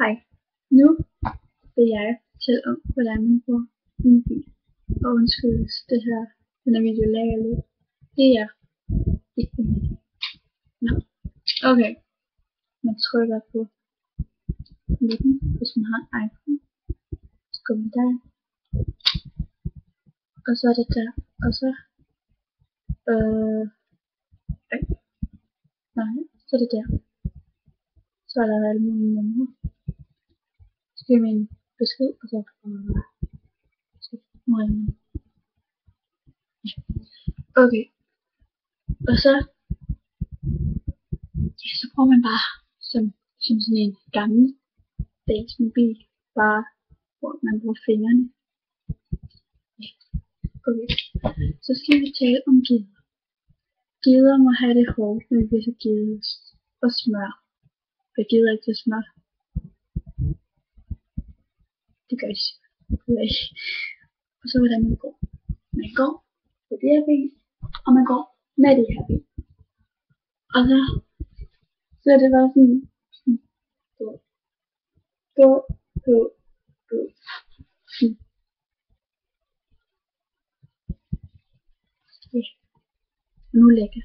Hej, nu vil jeg fortælle om, hvordan man bruger en bil. Og undskyld, den her video lager lidt. Det er ikke det. Nå, okay. Man trykker på midten, hvis man har en iPhone. Så går man der. Og så er det der. Og så så er det der. Så er der alle mulige numre. Så giver man en besked, og så okay. Og så bruger man bare som sådan en gammel dags mobil, bare hvor man bruger fingrene. Okay. Så skal vi tale om geder. Geder må have det hårdt med visse geder og smør. Jeg gider ikke til smør. Det gør de ikke. Og så hvordan man går. Man går på det her ben, og man går med det her ben. Og så er det bare sådan, gå. Nu lægger